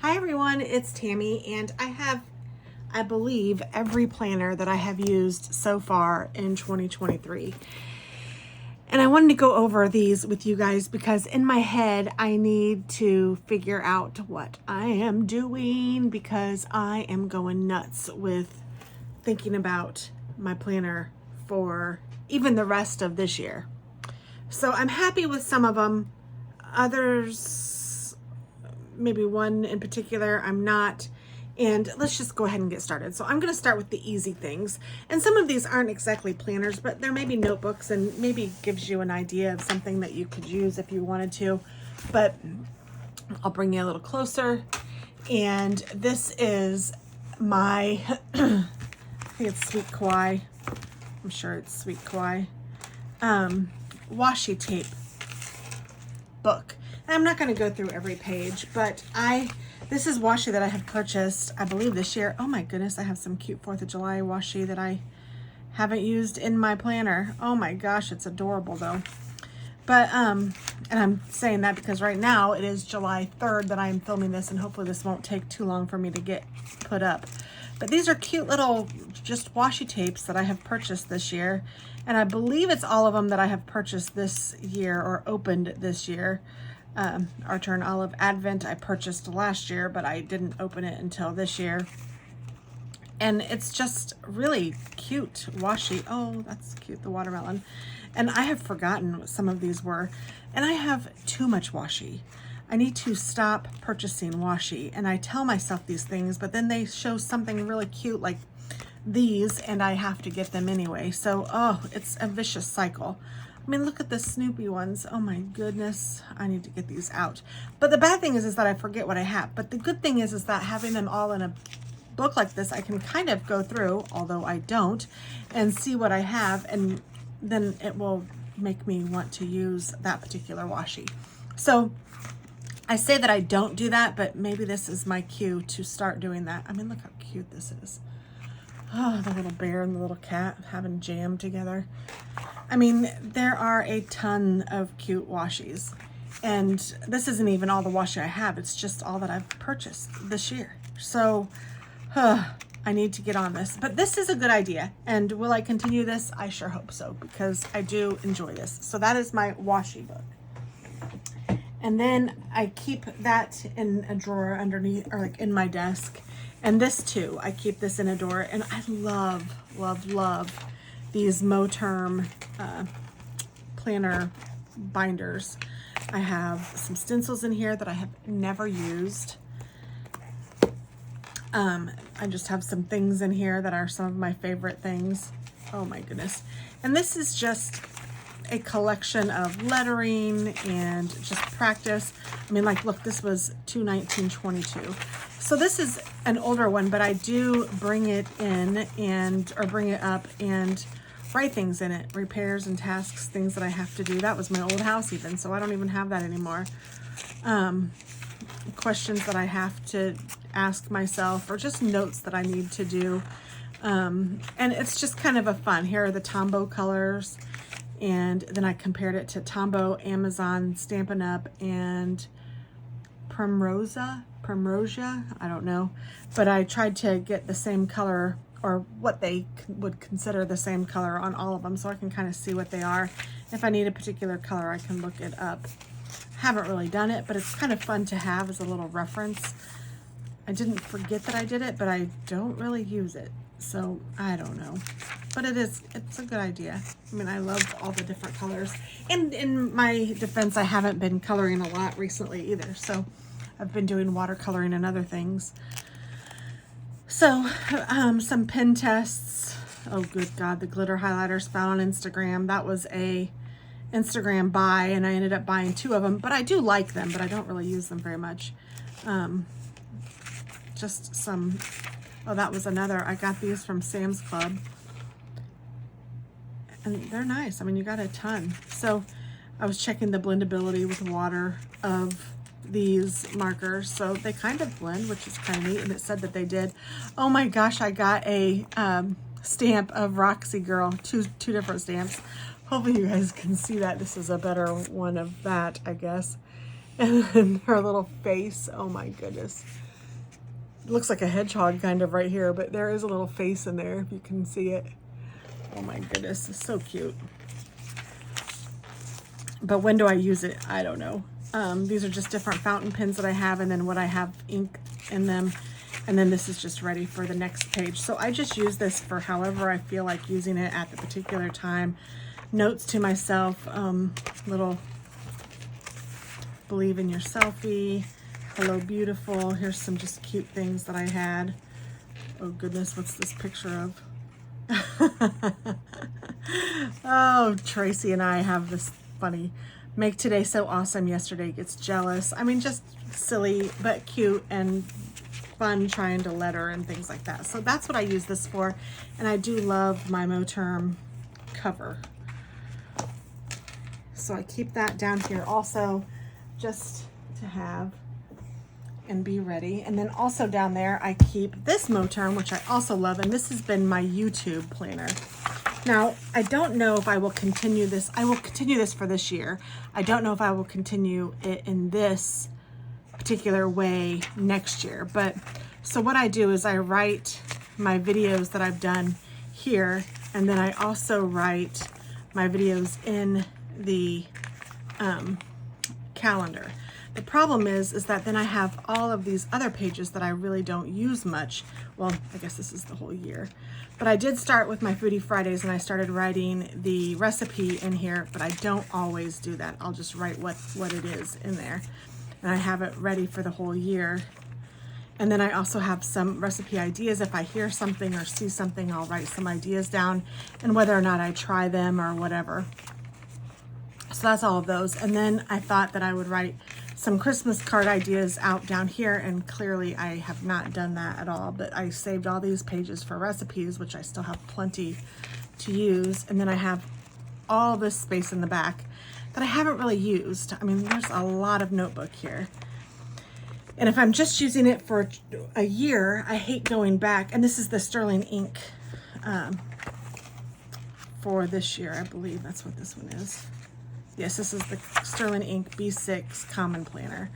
Hi everyone, it's Tammy, and I believe, every planner that I have used so far in 2023. And I wanted to go over these with you guys because in my head, I need to figure out what I am doing because I am going nuts with thinking about my planner for even the rest of this year. So I'm happy with some of them. Others, maybe one in particular, I'm not. And let's just go ahead and get started. So I'm going to start with the easy things. And some of these aren't exactly planners, but they're maybe notebooks and maybe gives you an idea of something that you could use if you wanted to. But I'll bring you a little closer. And this is my, I think it's Sweet Kawaii. I'm sure it's Sweet Kawaii. Washi tape book. And I'm not going to go through every page, but this is washi that I have purchased, I believe this year. Oh my goodness, I have some cute 4th of July washi that I haven't used in my planner. Oh my gosh, it's adorable though. But, and I'm saying that because right now it is July 3rd that I'm filming this, and hopefully this won't take too long for me to get put up. But these are cute little just washi tapes that I have purchased this year. And I believe it's all of them that I have purchased this year or opened this year. Archer and Olive Advent I purchased last year, but I didn't open it until this year. And it's just really cute washi. Oh, that's cute, the watermelon. And I have forgotten what some of these were. And I have too much washi. I need to stop purchasing washi. And I tell myself these things, but then they show something really cute like these, and I have to get them anyway. So, oh, it's a vicious cycle. I mean, look at the Snoopy ones. Oh my goodness, I need to get these out. But the bad thing is that I forget what I have. But the good thing is that having them all in a book like this, I can kind of go through, although I don't, and see what I have, and then it will make me want to use that particular washi. So I say that I don't do that, but maybe this is my cue to start doing that. I mean, look how cute this is. Oh, the little bear and the little cat having jam together. I mean, there are a ton of cute washies. And this isn't even all the washi I have. It's just all that I've purchased this year. So, I need to get on this. But this is a good idea. And will I continue this? I sure hope so, because I do enjoy this. So that is my washi book. And then I keep that in a drawer underneath, or like in my desk. And this too, I keep this in a drawer, and I love, love, love these Moterm planner binders. I have some stencils in here that I have never used. I just have some things in here that are some of my favorite things. Oh my goodness. And this is just a collection of lettering and just practice. I mean, like, look, this was $219.22. So this is an older one, but I do bring it in or bring it up and write things in it, repairs and tasks, things that I have to do. That was my old house even, so I don't even have that anymore. Questions that I have to ask myself, or just notes that I need to do. And it's just kind of a fun. Here are the Tombow colors. And then I compared it to Tombow, Amazon, Stampin' Up, and Primrosia, I don't know. But I tried to get the same color, or what they would consider the same color on all of them, so I can kind of see what they are. If I need a particular color, I can look it up. Haven't really done it, but it's kind of fun to have as a little reference. I didn't forget that I did it, but I don't really use it. So I don't know, but it's a good idea. I mean, I love all the different colors, and in my defense, I haven't been coloring a lot recently either. So I've been doing watercoloring and other things. So some pen tests. Oh good God, the glitter highlighters found on Instagram. That was a Instagram buy, and I ended up buying 2 of them, but I do like them, but I don't really use them very much. Just some. Oh, that was another. I got these from Sam's Club. And they're nice. I mean, you got a ton. So I was checking the blendability with water of these markers. So they kind of blend, which is kind of neat. And it said that they did. Oh my gosh, I got a stamp of Roxy Girl. Two different stamps. Hopefully you guys can see that. This is a better one of that, I guess. And then her little face. Oh my goodness. It looks like a hedgehog kind of right here, but there is a little face in there if you can see it. Oh my goodness, it's so cute. But when do I use it? I don't know. These are just different fountain pens that I have, and then what I have ink in them. And then this is just ready for the next page. So I just use this for however I feel like using it at the particular time. Notes to myself, little believe in your selfie, hello beautiful. Here's some just cute things that I had. Oh goodness, what's this picture of? Oh, Tracy and I have this funny, make today so awesome, yesterday gets jealous. I mean, just silly, but cute and fun trying to letter and things like that. So that's what I use this for. And I do love my Moterm cover. So I keep that down here also just to have and be ready. And then also down there, I keep this Moterm, which I also love. And this has been my YouTube planner. Now, I don't know if I will continue this. I will continue this for this year. I don't know if I will continue it in this particular way next year. But so what I do is I write my videos that I've done here, and then I also write my videos in the calendar. The problem is that then I have all of these other pages that I really don't use much. Well, I guess this is the whole year. But I did start with my Foodie Fridays, and I started writing the recipe in here, but I don't always do that. I'll just write what it is in there. And I have it ready for the whole year. And then I also have some recipe ideas. If I hear something or see something, I'll write some ideas down, and whether or not I try them or whatever. So that's all of those. And then I thought that I would write some Christmas card ideas out down here, and clearly I have not done that at all, but I saved all these pages for recipes, which I still have plenty to use. And then I have all this space in the back that I haven't really used. I mean, there's a lot of notebook here. And if I'm just using it for a year, I hate going back. And this is the sterling ink for this year, I believe that's what this one is. Yes, this is the Sterling Ink B6 Common Planner.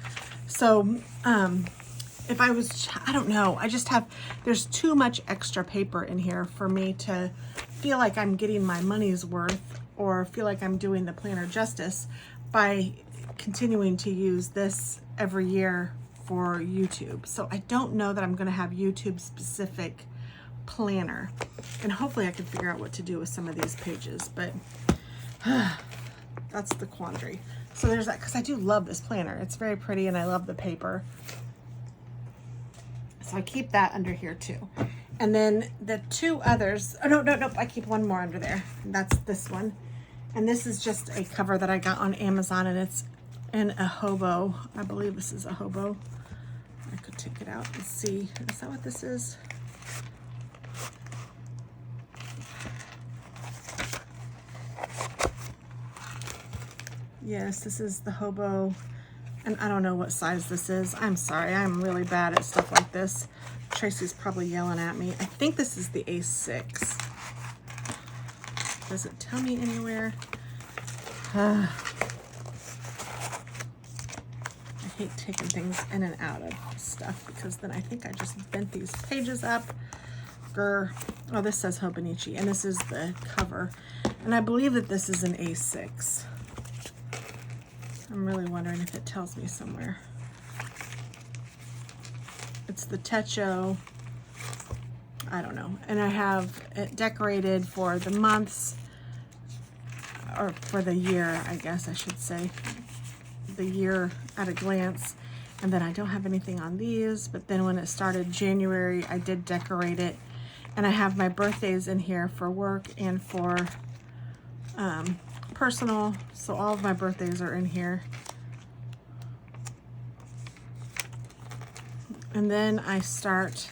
So if I was, I don't know, I just have, there's too much extra paper in here for me to feel like I'm getting my money's worth or feel like I'm doing the planner justice by continuing to use this every year for YouTube. So I don't know that I'm going to have YouTube specific planner, and hopefully I can figure out what to do with some of these pages, but that's the quandary. So there's that, because I do love this planner. It's very pretty and I love the paper. So I keep that under here too. And then the two others, oh no, I keep one more under there. That's this one. And this is just a cover that I got on Amazon, and it's in a hobo. I believe this is a hobo. I could take it out and see. Is that what this is? Yes, this is the hobo, and I don't know what size this is. I'm sorry, I'm really bad at stuff like this. Tracy's probably yelling at me. I think this is the A6. Does it tell me anywhere? I hate taking things in and out of stuff, because then I think I just bent these pages up. Grr. Oh, this says Hobonichi, and this is the cover. And I believe that this is an A6. I'm really wondering if it tells me somewhere. It's the Techo. I don't know. And I have it decorated for the months, or for the year, I guess I should say. The year at a glance. And then I don't have anything on these, but then when it started January, I did decorate it. And I have my birthdays in here for work and for personal, so all of my birthdays are in here. And then I start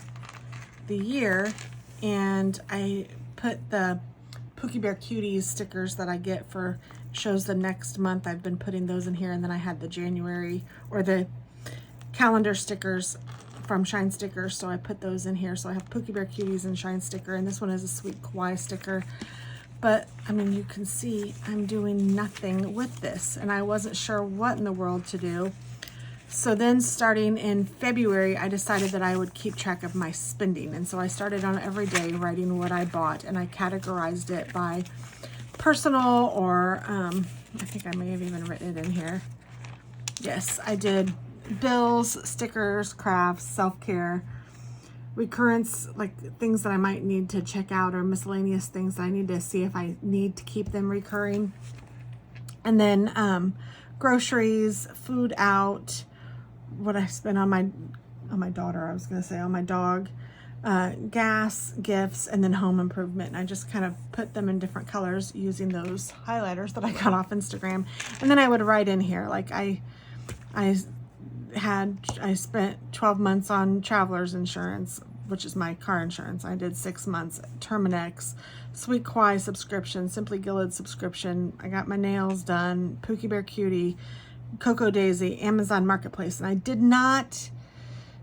the year, and I put the Pookie Bear Cuties stickers that I get for shows the next month. I've been putting those in here, and then I had the January or the calendar stickers from Shine Stickers, so I put those in here. So I have Pookie Bear Cuties and Shine Sticker, and this one is a Sweet Kawaii sticker. But I mean, you can see I'm doing nothing with this, and I wasn't sure what in the world to do. So then starting in February, I decided that I would keep track of my spending. And so I started on every day writing what I bought, and I categorized it by personal or I think I may have even written it in here. Yes, I did bills, stickers, crafts, self-care, recurrence, like things that I might need to check out, or miscellaneous things that I need to see if I need to keep them recurring. And then groceries, food out, what I spent on my daughter, I was going to say on my dog, gas, gifts, and then home improvement. And I just kind of put them in different colors using those highlighters that I got off Instagram. And then I would write in here, like I spent 12 months on traveler's insurance, which is my car insurance. I did 6 months, Terminex, Sweet Quai subscription, Simply Gilded subscription. I got my nails done, Pookie Bear Cutie, Cocoa Daisy, Amazon Marketplace. And I did not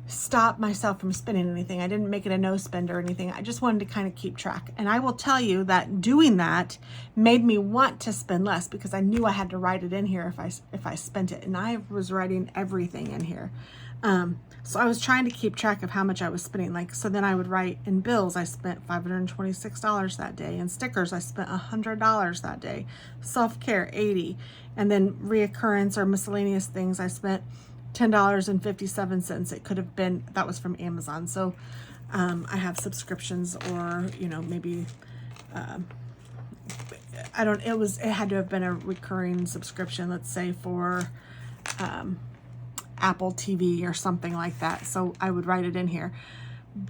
stop myself from spending anything. I didn't make it a no spend or anything. I just wanted to kind of keep track. And I will tell you that doing that made me want to spend less, because I knew I had to write it in here if I spent it. And I was writing everything in here. So I was trying to keep track of how much I was spending. Like, so then I would write in bills, I spent $526 that day. In stickers, I spent $100 that day. Self-care, $80. And then reoccurrence or miscellaneous things, I spent $10.57. It could have been, that was from Amazon. So I have subscriptions, or, you know, maybe, it had to have been a recurring subscription, let's say for Apple TV or something like that. So I would write it in here.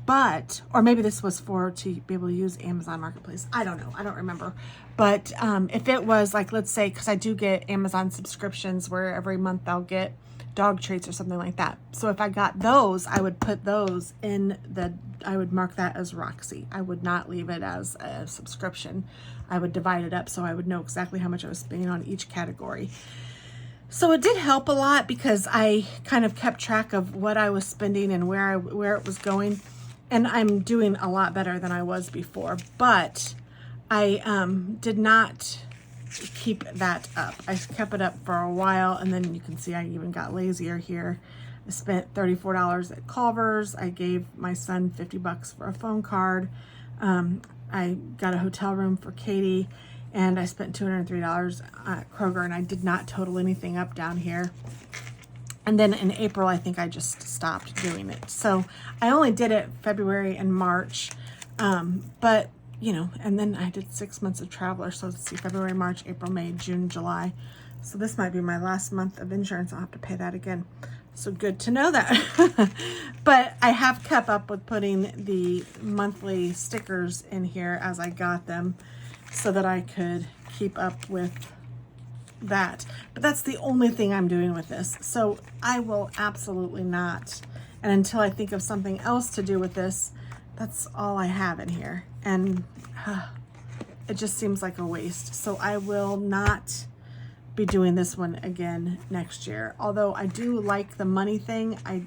But, or maybe this was to be able to use Amazon Marketplace. I don't know. I don't remember. But if it was like, let's say, because I do get Amazon subscriptions where every month I'll get dog treats or something like that. So if I got those, I would put those in I would mark that as Roxy. I would not leave it as a subscription. I would divide it up so I would know exactly how much I was spending on each category. So it did help a lot, because I kind of kept track of what I was spending and where it was going. And I'm doing a lot better than I was before, but I did not keep that up. I kept it up for a while, and then you can see I even got lazier here. I spent $34 at Culver's. I gave my son $50 for a phone card. I got a hotel room for Katie, and I spent $203 at Kroger, and I did not total anything up down here. And then in April, I think I just stopped doing it. So I only did it February and March, but you know, and then I did 6 months of Traveler. So let's see, February, March, April, May, June, July. So this might be my last month of insurance. I'll have to pay that again. So good to know that. But I have kept up with putting the monthly stickers in here as I got them, so that I could keep up with that. But that's the only thing I'm doing with this. So I will absolutely not, and until I think of something else to do with this, that's all I have in here. And it just seems like a waste. So I will not be doing this one again next year. Although I do like the money thing. I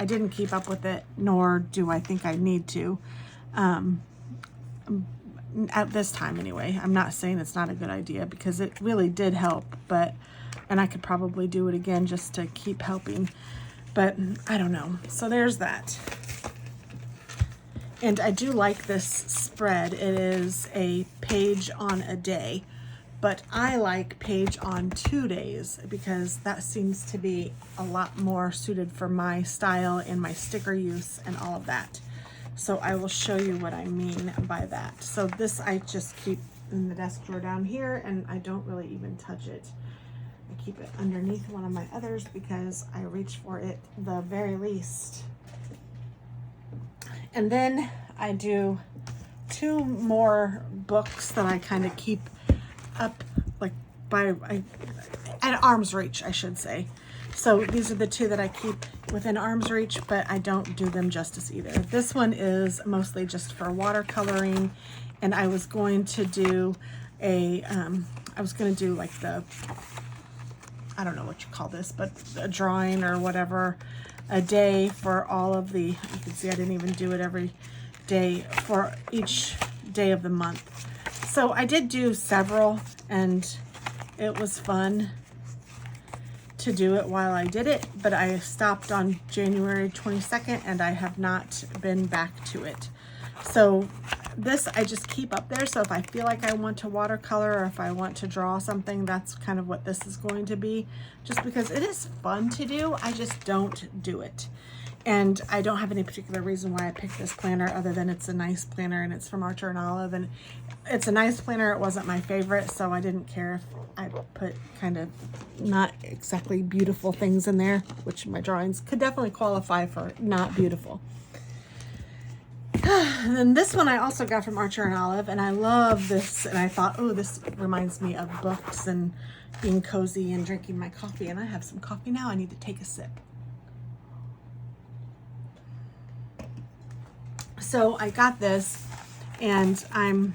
didn't keep up with it, nor do I think I need to. At this time anyway. I'm not saying it's not a good idea, because it really did help, and I could probably do it again just to keep helping, but I don't know. So there's that. And I do like this spread. It is a page on a day, but I like page on 2 days, because that seems to be a lot more suited for my style and my sticker use and all of that. So I will show you what I mean by that. So this I just keep in the desk drawer down here, and I don't really even touch it. I keep it underneath one of my others because I reach for it the very least. And then I do 2 more books that I kind of keep up, like at arm's reach, I should say. So these are the 2 that I keep within arm's reach, but I don't do them justice either. This one is mostly just for watercoloring, and I was going to do like I don't know what you call this, but a drawing or whatever, a day for all of you can see I didn't even do it every day, for each day of the month. So I did do several, and it was fun to do it while I did it, but I stopped on January 22nd and I have not been back to it. So this I just keep up there. So if I feel like I want to watercolor or if I want to draw something, that's kind of what this is going to be, just because it is fun to do. I just don't do it. And I don't have any particular reason why I picked this planner other than it's a nice planner and it's from Archer and Olive, and it's a nice planner. It wasn't my favorite, so I didn't care if I put kind of not exactly beautiful things in there, which my drawings could definitely qualify for not beautiful. And then this one I also got from Archer and Olive, and I love this, and I thought, oh, this reminds me of books and being cozy and drinking my coffee, and I have some coffee now. I need to take a sip. So I got this, and I'm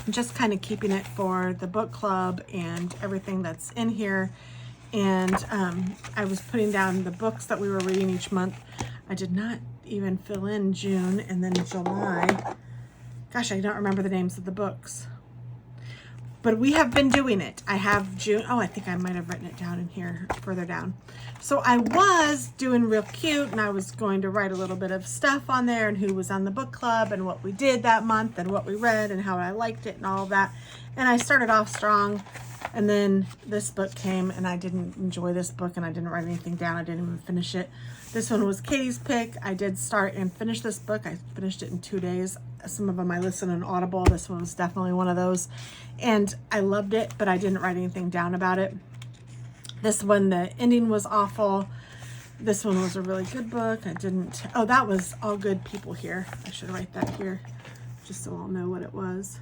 just kind of keeping it for the book club and everything that's in here. And I was putting down the books that we were reading each month. I did not even fill in June and then July. Gosh, I don't remember the names of the books. But we have been doing it. I have June. Oh, I think I might have written it down in here further down. So I was doing real cute, and I was going to write a little bit of stuff on there and who was on the book club and what we did that month and what we read and how I liked it and all of that. And I started off strong, and then this book came, and I didn't enjoy this book, and I didn't write anything down. I didn't even finish it. This one was Katie's pick. I did start and finish this book. I finished it in 2 days. Some of them I listened on Audible. This one was definitely one of those. And I loved it, but I didn't write anything down about it. This one, the ending was awful. This one was a really good book. I didn't... Oh, that was All Good People here. I should write that here just so I'll know what it was.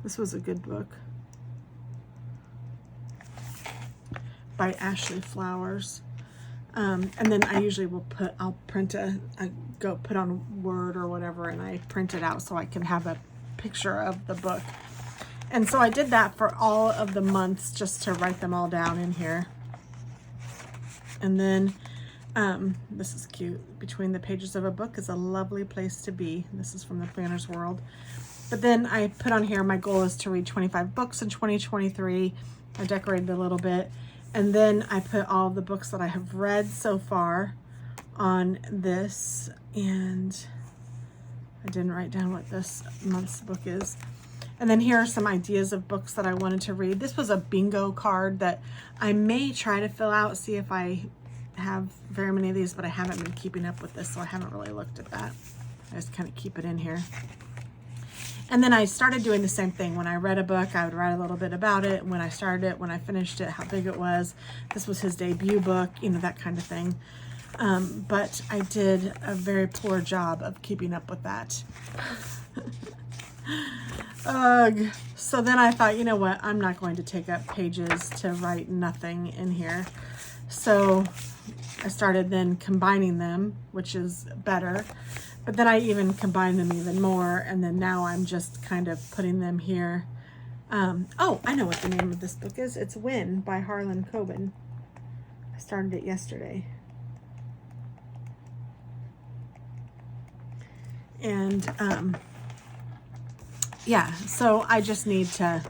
This was a good book. By Ashley Flowers. And then I usually will I'll print put on Word or whatever, and I print it out so I can have a picture of the book. And so I did that for all of the months, just to write them all down in here. And then this is cute. Between the pages of a book is a lovely place to be. This is from the Planner's World. But then I put on here, my goal is to read 25 books in 2023. I decorated a little bit. And then I put all of the books that I have read so far on this, and I didn't write down what this month's book is. And then here are some ideas of books that I wanted to read. This was a bingo card that I may try to fill out, see if I have very many of these, but I haven't been keeping up with this, so I haven't really looked at that. I just kind of keep it in here. And then I started doing the same thing. When I read a book, I would write a little bit about it. When I started it, when I finished it, how big it was. This was his debut book, you know, that kind of thing. But I did a very poor job of keeping up with that. Ugh. So then I thought, you know what? I'm not going to take up pages to write nothing in here. So I started then combining them, which is better. But then I even combined them even more, and then now I'm just kind of putting them here. Oh, I know what the name of this book is. It's Win by Harlan Coben. I started it yesterday. And yeah, so I just need to,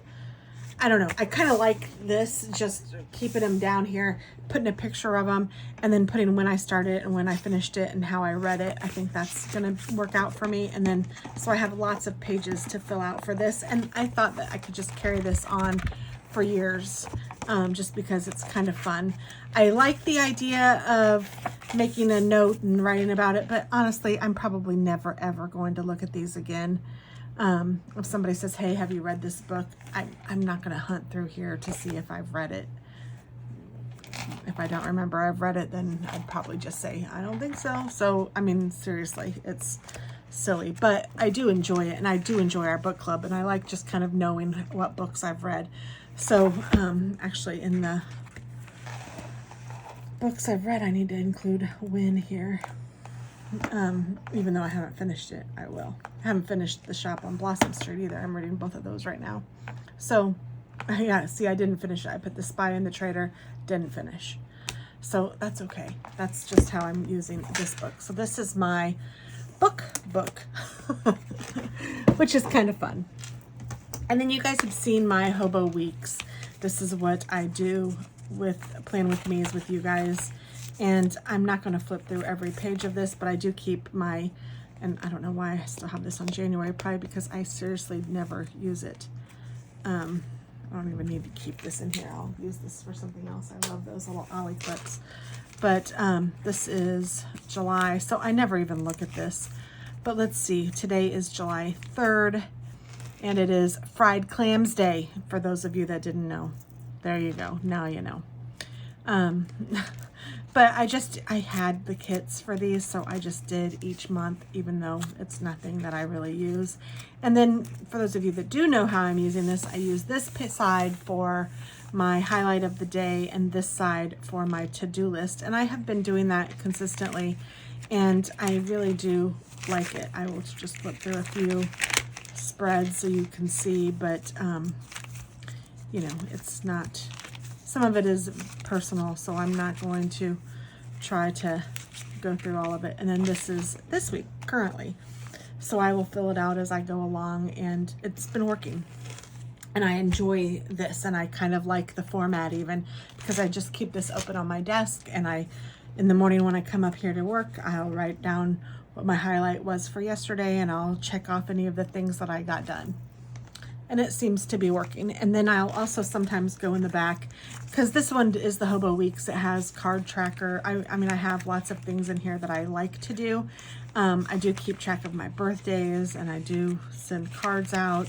I don't know, I kind of like this, just keeping them down here, putting a picture of them, and then putting when I started and when I finished it and how I read it. I think that's going to work out for me. And then, so I have lots of pages to fill out for this. And I thought that I could just carry this on for years, just because it's kind of fun. I like the idea of making a note and writing about it, but honestly, I'm probably never, ever going to look at these again. If somebody says, hey, have you read this book? I'm not going to hunt through here to see if I've read it. If I don't remember I've read it, then I'd probably just say, I don't think so. So, I mean, seriously, it's silly, but I do enjoy it, and I do enjoy our book club, and I like just kind of knowing what books I've read. So, actually, in the books I've read, I need to include Win here. Even though I haven't finished it, I will. I haven't finished The Shop on Blossom Street either. I'm reading both of those right now. So, yeah, see, I didn't finish it. I put The Spy and the Traitor, didn't finish. So that's okay. That's just how I'm using this book. So this is my book, which is kind of fun. And then you guys have seen my hobo weeks. This is what I do with Plan With Me's with you guys. And I'm not going to flip through every page of this, but I do keep my, and I don't know why I still have this on January, probably because I seriously never use it. I don't even need to keep this in here. I'll use this for something else. I love those little ollie clips. But this is July, so I never even look at this. But let's see, today is July 3rd, and it is Fried Clams Day, for those of you that didn't know. There you go, now you know. But I had the kits for these, so I just did each month, even though it's nothing that I really use. And then for those of you that do know how I'm using this, I use this side for my highlight of the day and this side for my to-do list. And I have been doing that consistently, and I really do like it. I will just flip through a few spreads so you can see, but you know, it's not, some of it is personal, so I'm not going to try to go through all of it. And then this is this week currently, so I will fill it out as I go along, and it's been working. And I enjoy this, and I kind of like the format even, because I just keep this open on my desk, and in the morning when I come up here to work, I'll write down what my highlight was for yesterday, and I'll check off any of the things that I got done. And it seems to be working. And then I'll also sometimes go in the back, because this one is the Hobo Weeks. It has card tracker. I mean, I have lots of things in here that I like to do. I do keep track of my birthdays, and I do send cards out.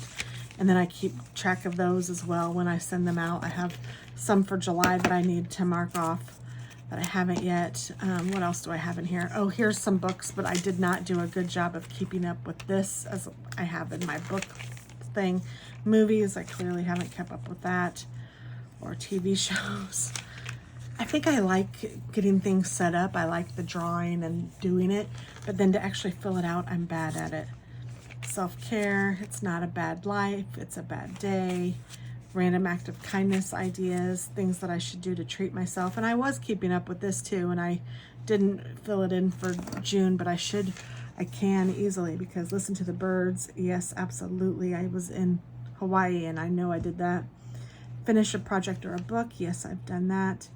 And then I keep track of those as well when I send them out. I have some for July that I need to mark off that I haven't yet. What else do I have in here? Oh, here's some books, but I did not do a good job of keeping up with this as I have in my book thing. Movies, I clearly haven't kept up with that. Or TV shows. I think I like getting things set up. I like the drawing and doing it, but then to actually fill it out, I'm bad at it. Self-care, it's not a bad life, it's a bad day. Random act of kindness ideas, things that I should do to treat myself. And I was keeping up with this too, and I didn't fill it in for June, but I can easily, because listen to the birds. Yes, absolutely. I was in Hawaii, and I know I did that. Finish a project or a book. Yes, I've done that.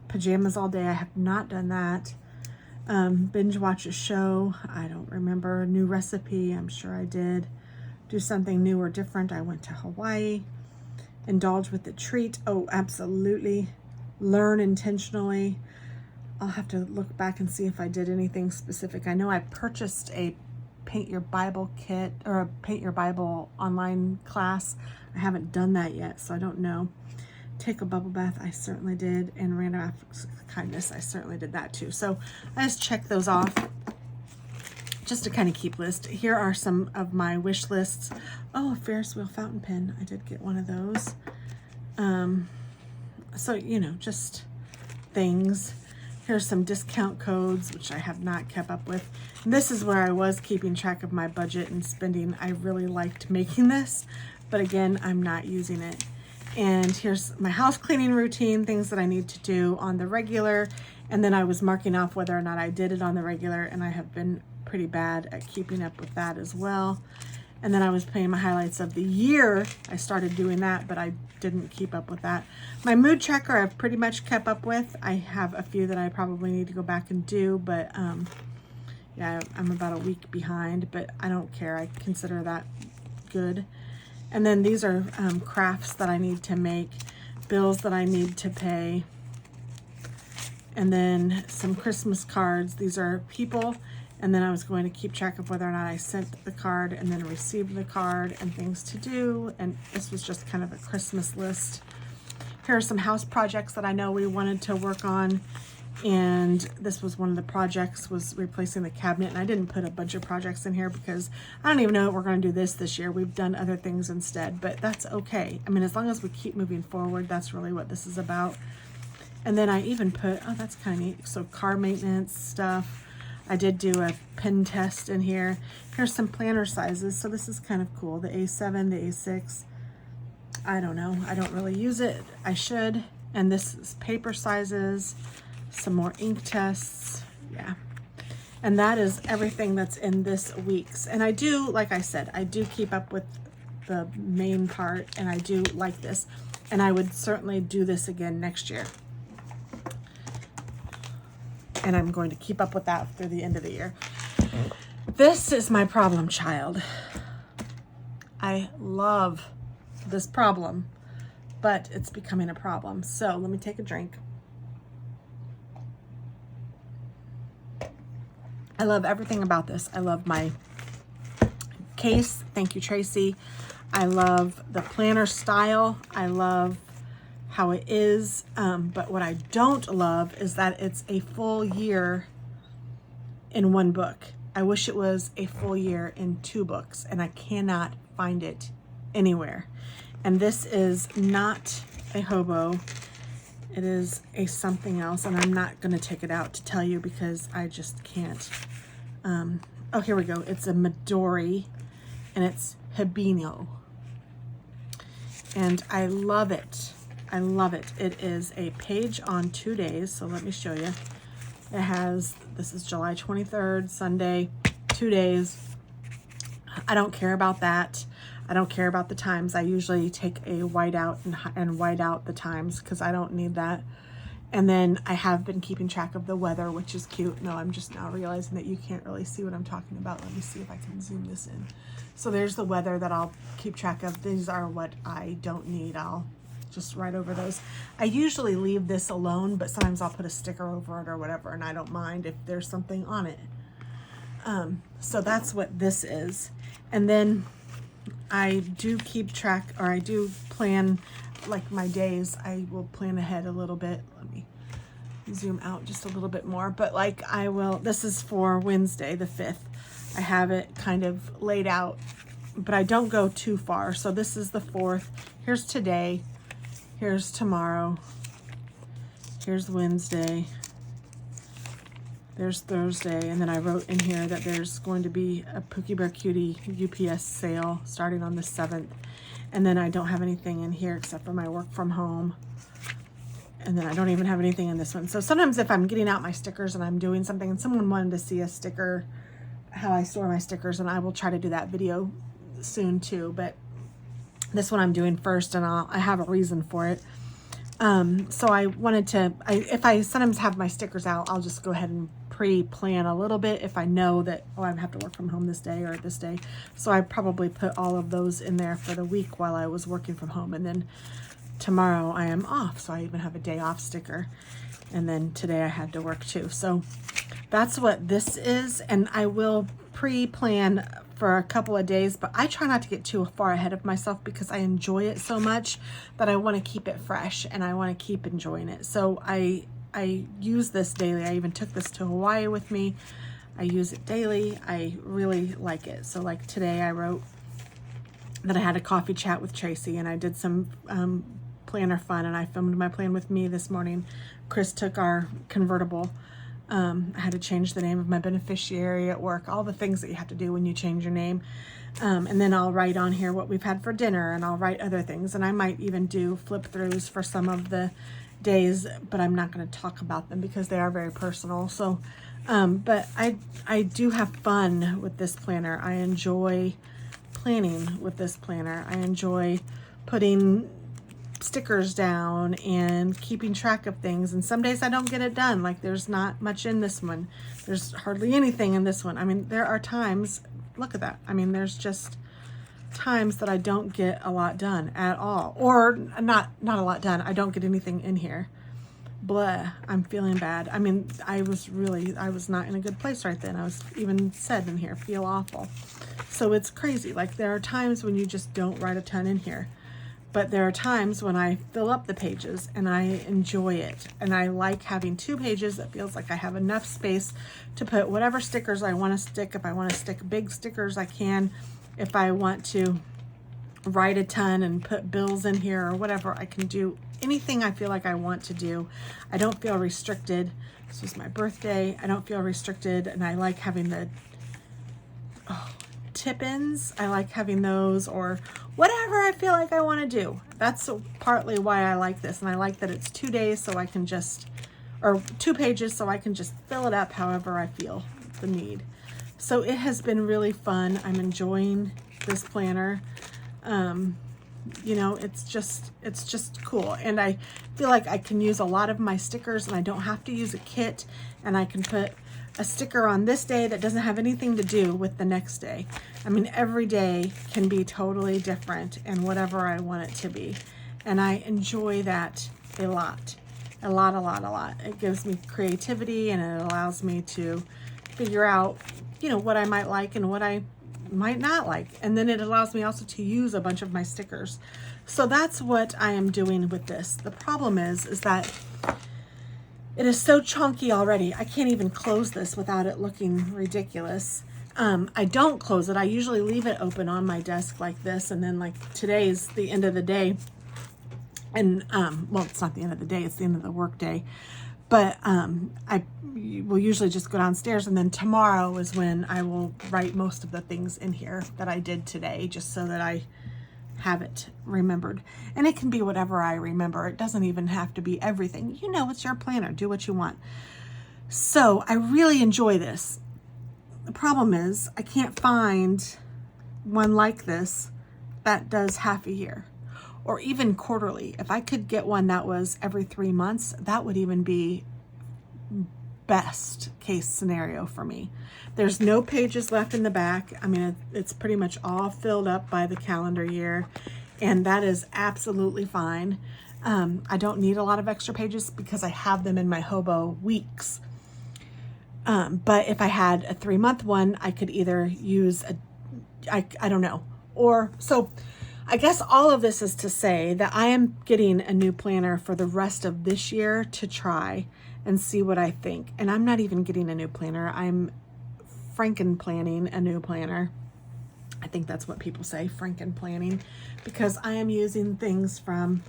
Pajamas all day. I have not done that. Binge watch a show. I don't remember. New recipe. I'm sure I did. Do something new or different. I went to Hawaii. Indulge with a treat. Oh, absolutely. Learn intentionally. I'll have to look back and see if I did anything specific. I know I purchased a Paint Your Bible kit, or a Paint Your Bible online class. I haven't done that yet, so I don't know. Take a bubble bath, I certainly did. And random acts of kindness, I certainly did that too. So I just check those off just to kind of keep list. Here are some of my wish lists. Oh, a Ferris wheel fountain pen. I did get one of those. So, you know, just things. Here's some discount codes, which I have not kept up with. And this is where I was keeping track of my budget and spending. I really liked making this, but again, I'm not using it. And here's my house cleaning routine, things that I need to do on the regular. And then I was marking off whether or not I did it on the regular, and I have been pretty bad at keeping up with that as well. And then I was playing my highlights of the year. I started doing that, but I didn't keep up with that. My mood tracker I've pretty much kept up with. I have a few that I probably need to go back and do, but yeah, I'm about a week behind, but I don't care. I consider that good. And then these are crafts that I need to make, bills that I need to pay, and then some Christmas cards. These are people, and then I was going to keep track of whether or not I sent the card and then received the card, and things to do. And this was just kind of a Christmas list. Here are some house projects that I know we wanted to work on, and this was one of the projects, was replacing the cabinet. And I didn't put a bunch of projects in here because I don't even know if we're going to do this year. We've done other things instead, but that's okay. I mean, as long as we keep moving forward, that's really what this is about. And then I even put, oh, that's kind of neat. So car maintenance stuff. I did do a pen test in here. Here's some planner sizes. So this is kind of cool. The A7, the A6. I don't know. I don't really use it. I should. And this is paper sizes. Some more ink tests. Yeah. And that is everything that's in this week's. And I do, like I said, I do keep up with the main part, and I do like this. And I would certainly do this again next year. And I'm going to keep up with that through the end of the year. This is my problem child. I love this problem, but it's becoming a problem. So let me take a drink. I love everything about this. I love my case. Thank you, Tracy. I love the planner style. I love how it is. But what I don't love is that it's a full year in one book. I wish it was a full year in 2 books, and I cannot find it anywhere. And this is not a hobo. It is a something else, and I'm not going to take it out to tell you because I just can't. Oh, here we go. It's a Midori, and it's Hibino. And I love it. I love it. It is a page on 2 days, so let me show you. It has, this is July 23rd, Sunday, 2 days. I don't care about that. I don't care about the times. I usually take a whiteout and white out the times because I don't need that. And then I have been keeping track of the weather, which is cute. No, I'm just now realizing that you can't really see what I'm talking about. Let me see if I can zoom this in. So there's the weather that I'll keep track of. These are what I don't need. I'll just write over those. I usually leave this alone, but sometimes I'll put a sticker over it or whatever, and I don't mind if there's something on it. So that's what this is. And then I do keep track, or I do plan like my days. I will plan ahead a little bit. Let me zoom out just a little bit more. But like I will, this is for Wednesday the 5th. I have it kind of laid out, but I don't go too far. So this is the 4th. Here's today. Here's tomorrow. Here's Wednesday. There's Thursday. And then I wrote in here that there's going to be a Pookie Bear Cutie UPS sale starting on the 7th. And then I don't have anything in here except for my work from home. And then I don't even have anything in this one. So sometimes if I'm getting out my stickers and I'm doing something and someone wanted to see a sticker, how I store my stickers, and I will try to do that video soon too. But this one I'm doing first, and I have a reason for it. So I wanted to, if I sometimes have my stickers out, I'll just go ahead and pre-plan a little bit if I know that, oh, I have to work from home this day or this day. So I probably put all of those in there for the week while I was working from home. And then tomorrow I am off, so I even have a day off sticker. And then today I had to work too. So that's what this is. And I will pre-plan for a couple of days, but I try not to get too far ahead of myself because I enjoy it so much that I want to keep it fresh and I want to keep enjoying it. So I use this daily. I even took this to Hawaii with me. I use it daily. I really like it. So like today I wrote that I had a coffee chat with Tracy, and I did some planner fun, and I filmed my plan with me this morning. Chris took our convertible. I had to change the name of my beneficiary at work, all the things that you have to do when you change your name. And then I'll write on here what we've had for dinner, and I'll write other things. And I might even do flip throughs for some of the days, but I'm not going to talk about them because they are very personal. So, but I do have fun with this planner. I enjoy planning with this planner. I enjoy putting stickers down and keeping track of things, and some days I don't get it done. Like there's not much in this one. There's hardly anything in this one. I mean, there are times, look at that. I mean, there's just times that I don't get a lot done at all, or not a lot done. I don't get anything in here. Blah, I'm feeling bad. I mean, I was not in a good place right then. I was even said in here, feel awful. So it's crazy. Like there are times when you just don't write a ton in here. But there are times when I fill up the pages and I enjoy it. And I like having 2 pages that feels like I have enough space to put whatever stickers I want to stick. If I want to stick big stickers, I can. If I want to write a ton and put bills in here or whatever, I can do anything I feel like I want to do. I don't feel restricted. This was my birthday. I don't feel restricted, and I like having the tip-ins. I like having those, or whatever I feel like I want to do. That's partly why I like this, and I like that it's 2 days so I can just, or 2 pages so I can just fill it up however I feel the need. So it has been really fun. I'm enjoying this planner. You know, it's just cool. And I feel like I can use a lot of my stickers and I don't have to use a kit, and I can put a sticker on this day that doesn't have anything to do with the next day. I mean, every day can be totally different and whatever I want it to be. And I enjoy that a lot. A lot. It gives me creativity, and it allows me to figure out, you know, what I might like and what I might not like. And then it allows me also to use a bunch of my stickers. So that's what I am doing with this. The problem is that it is so chunky already. I can't even close this without it looking ridiculous. I don't close it. I usually leave it open on my desk like this. And then like today's the end of the day. And, well, it's not the end of the day, it's the end of the work day. But I will usually just go downstairs, and then tomorrow is when I will write most of the things in here that I did today, just so that I have it remembered. And it can be whatever I remember. It doesn't even have to be everything. You know, it's your planner. Do what you want. So I really enjoy this. The problem is I can't find one like this that does half a year, or even quarterly. If I could get one that was every 3 months, that would even be best case scenario for me. There's no pages left in the back. I mean, it's pretty much all filled up by the calendar year, and that is absolutely fine. I don't need a lot of extra pages because I have them in my hobo weeks. But if I had a 3-month one, I could either use I don't know. Or, so I guess all of this is to say that I am getting a new planner for the rest of this year to try and see what I think. And I'm not even getting a new planner. I'm franken-planning a new planner. I think that's what people say, franken-planning, because I am using things from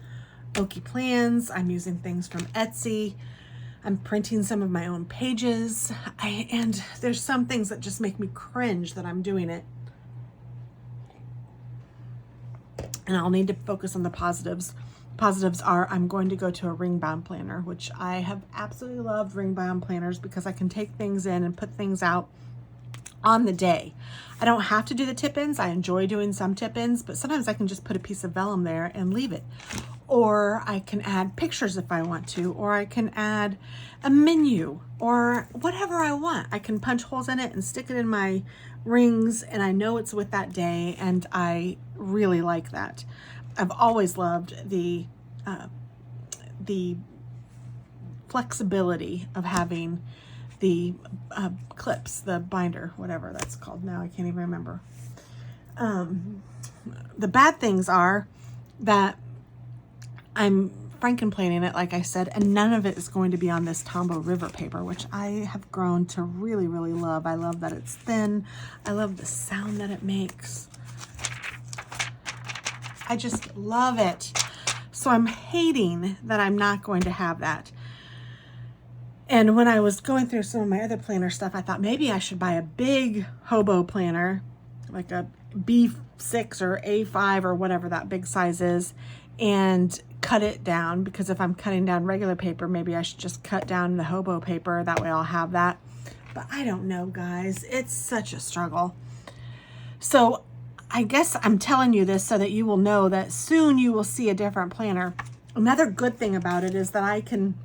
Okie Plans. I'm using things from Etsy. I'm printing some of my own pages. And there's some things that just make me cringe that I'm doing it. And I'll need to focus on the positives. Positives are I'm going to go to a ring bound planner, which I have absolutely loved ring bound planners because I can take things in and put things out on the day. I don't have to do the tip-ins. I enjoy doing some tip-ins, but sometimes I can just put a piece of vellum there and leave it. Or I can add pictures if I want to, or I can add a menu or whatever I want. I can punch holes in it and stick it in my rings, and I know it's with that day, and I really like that. I've always loved the flexibility of having the clips, the binder, whatever that's called now. I can't even remember. The bad things are that I'm franken-planning it, like I said, and none of it is going to be on this Tombow River paper, which I have grown to really, really love. I love that it's thin. I love the sound that it makes. I just love it. So I'm hating that I'm not going to have that. And when I was going through some of my other planner stuff, I thought maybe I should buy a big hobo planner, like a B6 or A5 or whatever that big size is, and cut it down, because if I'm cutting down regular paper, maybe I should just cut down the hobo paper. That way I'll have that. But I don't know, guys. It's such a struggle. So I guess I'm telling you this so that you will know that soon you will see a different planner. Another good thing about it is that I can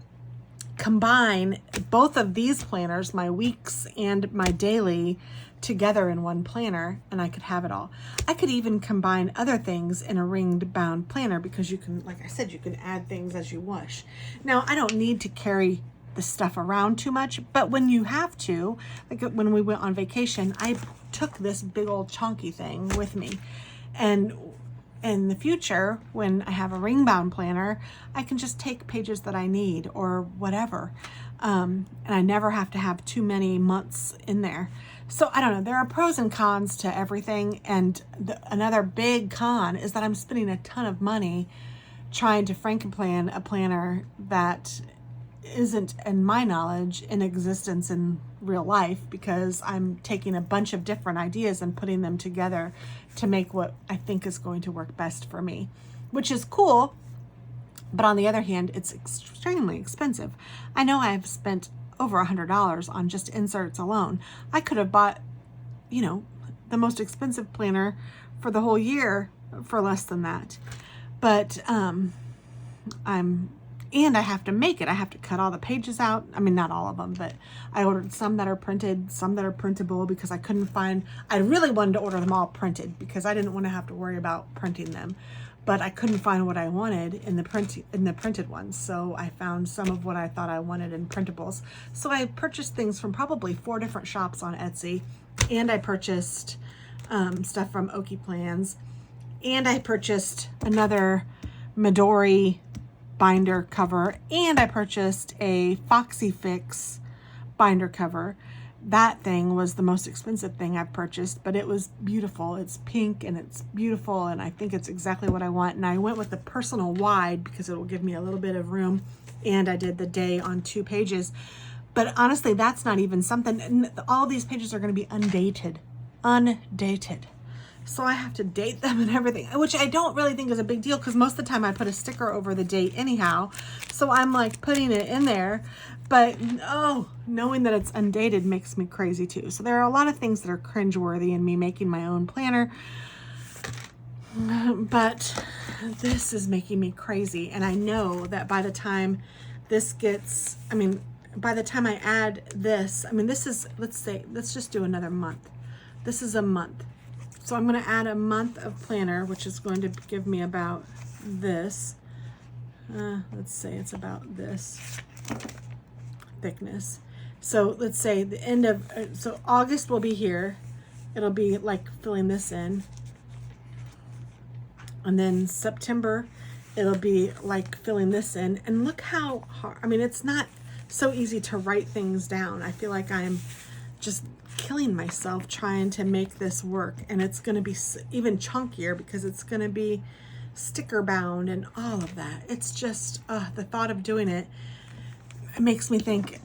combine both of these planners, my weeks and my daily, together in one planner, and I could have it all. I could even combine other things in a ringed bound planner, because you can, like I said, you can add things as you wish. Now, I don't need to carry the stuff around too much, but when you have to, like when we went on vacation, I took this big old chunky thing with me. And in the future, when I have a ring bound planner, I can just take pages that I need or whatever. And I never have to have too many months in there. So I don't know, there are pros and cons to everything. And another big con is that I'm spending a ton of money trying to franken-plan a planner that isn't, in my knowledge, in existence in real life, because I'm taking a bunch of different ideas and putting them together to make what I think is going to work best for me, which is cool. But on the other hand, it's extremely expensive. I know I've spent over $100 on just inserts alone. I could have bought, you know, the most expensive planner for the whole year for less than that. But and I have to make it. I have to cut all the pages out. I mean, not all of them, but I ordered some that are printed, some that are printable, because I couldn't find, I really wanted to order them all printed because I didn't want to have to worry about printing them, but I couldn't find what I wanted in the printed ones. So I found some of what I thought I wanted in printables. So I purchased things from probably 4 different shops on Etsy, and I purchased stuff from Oki Plans, and I purchased another Midori binder cover, and I purchased a Foxy Fix binder cover. That thing was the most expensive thing I've purchased, but it was beautiful. It's pink and it's beautiful, and I think it's exactly what I want. And I went with the personal wide because it will give me a little bit of room, and I did the day on 2 pages. But honestly, that's not even something, and all these pages are going to be undated. So I have to date them and everything, which I don't really think is a big deal because most of the time I put a sticker over the date anyhow. So I'm like putting it in there, but oh, knowing that it's undated makes me crazy too. So there are a lot of things that are cringeworthy in me making my own planner, but this is making me crazy. And I know that by the time this gets, by the time I add this, this is, let's just do another month. This is a month. So I'm going to add a month of planner, which is going to give me about this. Let's say it's about this thickness. So let's say the end of, so August will be here. It'll be like filling this in. And then September, it'll be like filling this in. And look how hard, it's not so easy to write things down. I feel like I'm just killing myself trying to make this work, and it's going to be even chunkier because it's going to be sticker bound and all of that. It's just the thought of doing it makes me think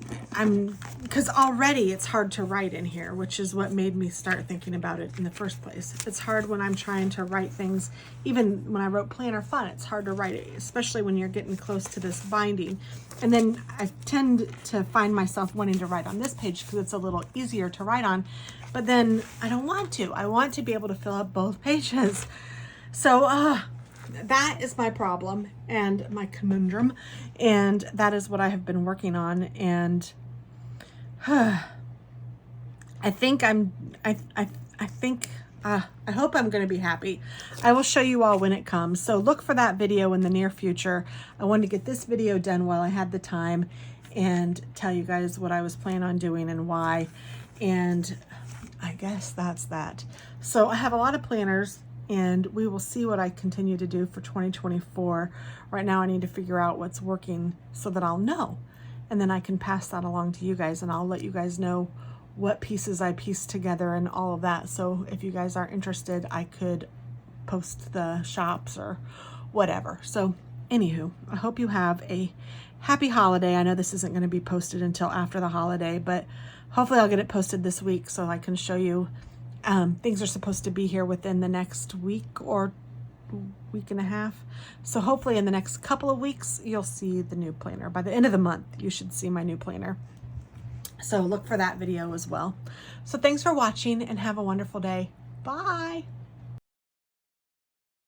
because already it's hard to write in here, which is what made me start thinking about it in the first place. It's hard when I'm trying to write things. Even when I wrote Planner Fun, it's hard to write it, especially when you're getting close to this binding. And then I tend to find myself wanting to write on this page because it's a little easier to write on, but then I don't want to. I want to be able to fill up both pages. So that is my problem and my conundrum, and that is what I have been working on. And I hope I'm going to be happy. I will show you all when it comes. So look for that video in the near future. I wanted to get this video done while I had the time and tell you guys what I was planning on doing and why. And I guess that's that. So I have a lot of planners, and we will see what I continue to do for 2024. Right now I need to figure out what's working so that I'll know. And then I can pass that along to you guys, and I'll let you guys know what pieces I pieced together and all of that. So if you guys are interested, I could post the shops or whatever. So anywho, I hope you have a happy holiday. I know this isn't going to be posted until after the holiday, but hopefully I'll get it posted this week so I can show you. Things are supposed to be here within the next week or week and a half. So hopefully in the next couple of weeks, you'll see the new planner. By the end of the month, you should see my new planner. So look for that video as well. So thanks for watching and have a wonderful day. Bye.